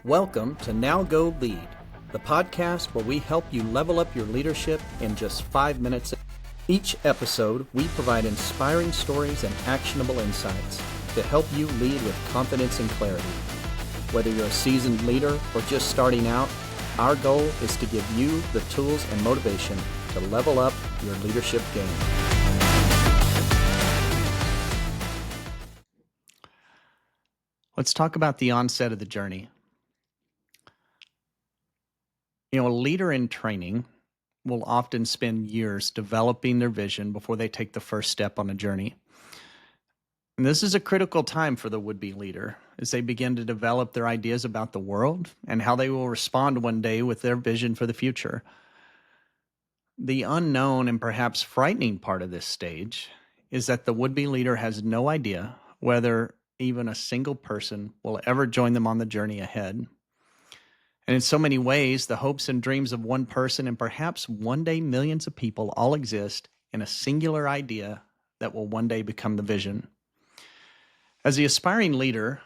Welcome to Now Go Lead, the podcast where we help you level up your leadership in just 5 minutes. Each episode, we provide inspiring stories and actionable insights to help you lead with confidence and clarity. Whether you're a seasoned leader or just starting out, our goal is to give you the tools and motivation to level up your leadership game. Let's talk about the onset of the journey. A leader in training will often spend years developing their vision before they take the first step on a journey. And this is a critical time for the would-be leader as they begin to develop their ideas about the world and how they will respond one day with their vision for the future. The unknown and perhaps frightening part of this stage is that the would-be leader has no idea whether even a single person will ever join them on the journey ahead. And in so many ways, the hopes and dreams of one person and perhaps one day millions of people all exist in a singular idea that will one day become the vision. As the aspiring leader,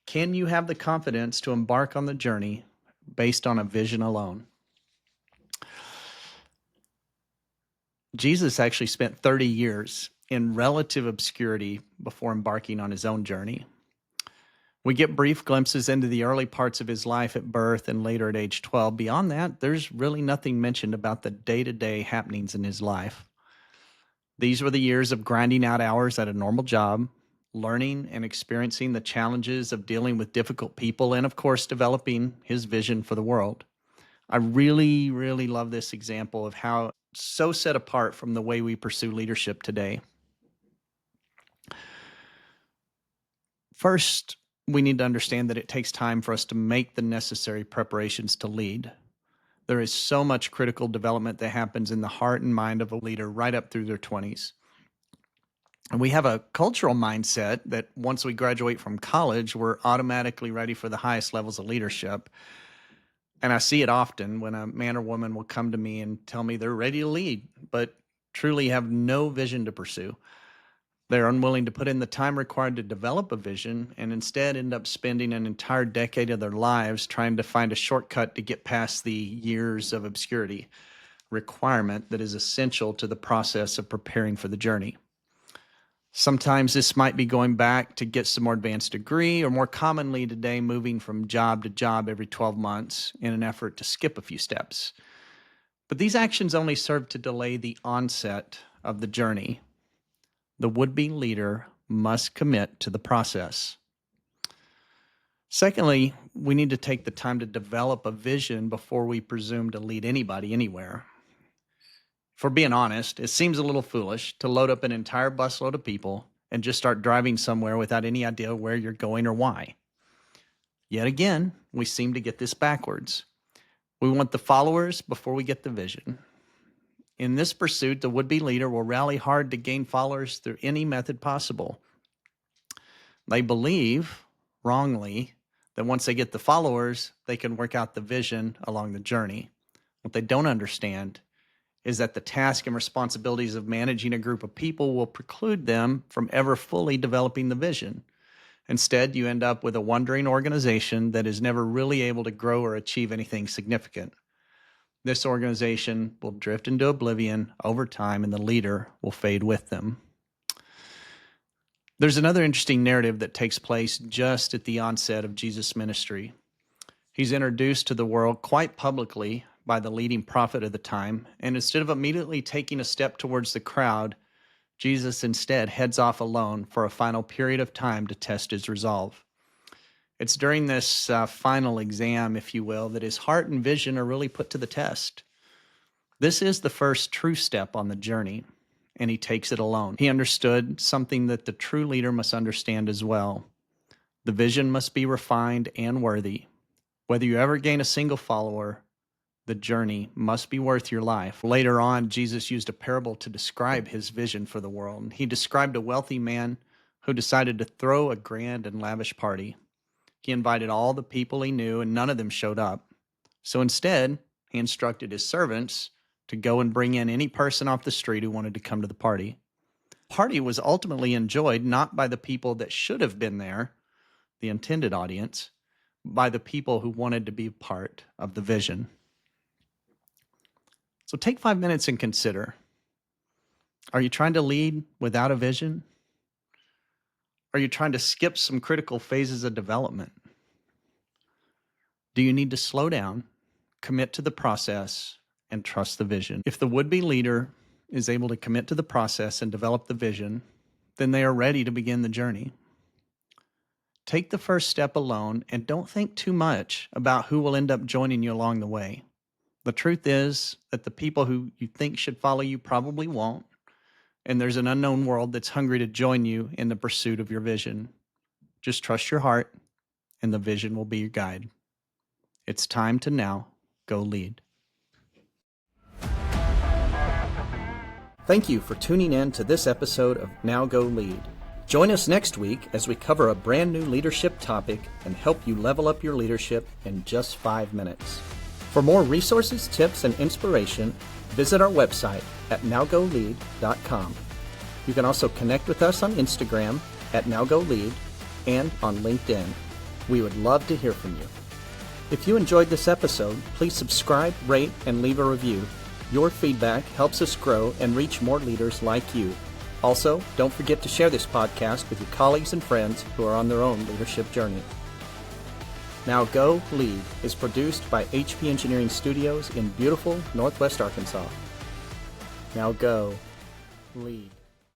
can you have the confidence to embark on the journey based on a vision alone? Jesus actually spent 30 years in relative obscurity before embarking on his own journey. We get brief glimpses into the early parts of his life at birth and later at age 12. Beyond that, there's really nothing mentioned about the day-to-day happenings in his life. These were the years of grinding out hours at a normal job, learning and experiencing the challenges of dealing with difficult people, and of course, developing his vision for the world. I really, really love this example of how it's so set apart from the way we pursue leadership today. First, we need to understand that it takes time for us to make the necessary preparations to lead. There is so much critical development that happens in the heart and mind of a leader right up through their 20s. And we have a cultural mindset that once we graduate from college, we're automatically ready for the highest levels of leadership. And I see it often when a man or woman will come to me and tell me they're ready to lead, but truly have no vision to pursue. They're unwilling to put in the time required to develop a vision and instead end up spending an entire decade of their lives trying to find a shortcut to get past the years of obscurity requirement that is essential to the process of preparing for the journey. Sometimes this might be going back to get some more advanced degree, or more commonly today, moving from job to job every 12 months in an effort to skip a few steps. But these actions only serve to delay the onset of the journey. The would-be leader must commit to the process. Secondly, we need to take the time to develop a vision before we presume to lead anybody anywhere. If we're being honest, it seems a little foolish to load up an entire busload of people and just start driving somewhere without any idea where you're going or why. Yet again, we seem to get this backwards. We want the followers before we get the vision. In this pursuit, the would-be leader will rally hard to gain followers through any method possible. They believe, wrongly, that once they get the followers, they can work out the vision along the journey. What they don't understand is that the task and responsibilities of managing a group of people will preclude them from ever fully developing the vision. Instead, you end up with a wandering organization that is never really able to grow or achieve anything significant. This organization will drift into oblivion over time, and the leader will fade with them. There's another interesting narrative that takes place just at the onset of Jesus' ministry. He's introduced to the world quite publicly by the leading prophet of the time, and instead of immediately taking a step towards the crowd, Jesus instead heads off alone for a final period of time to test his resolve. It's during this final exam, if you will, that his heart and vision are really put to the test. This is the first true step on the journey, and he takes it alone. He understood something that the true leader must understand as well. The vision must be refined and worthy. Whether you ever gain a single follower, the journey must be worth your life. Later on, Jesus used a parable to describe his vision for the world. He described a wealthy man who decided to throw a grand and lavish party. He invited all the people he knew, and none of them showed up. So instead, he instructed his servants to go and bring in any person off the street who wanted to come to the party. The party was ultimately enjoyed not by the people that should have been there, the intended audience, by the people who wanted to be part of the vision. So take 5 minutes and consider. Are you trying to lead without a vision? Are you trying to skip some critical phases of development? Do you need to slow down, commit to the process, and trust the vision? If the would-be leader is able to commit to the process and develop the vision, then they are ready to begin the journey. Take the first step alone and don't think too much about who will end up joining you along the way. The truth is that the people who you think should follow you probably won't, and there's an unknown world that's hungry to join you in the pursuit of your vision. Just trust your heart, and the vision will be your guide. It's time to now go lead. Thank you for tuning in to this episode of Now Go Lead. Join us next week as we cover a brand new leadership topic and help you level up your leadership in just 5 minutes. For more resources, tips, and inspiration, visit our website at nowgolead.com. You can also connect with us on Instagram at nowgolead and on LinkedIn. We would love to hear from you. If you enjoyed this episode, please subscribe, rate, and leave a review. Your feedback helps us grow and reach more leaders like you. Also, don't forget to share this podcast with your colleagues and friends who are on their own leadership journey. Now Go Lead is produced by HP Engineering Studios in beautiful Northwest Arkansas. Now go lead.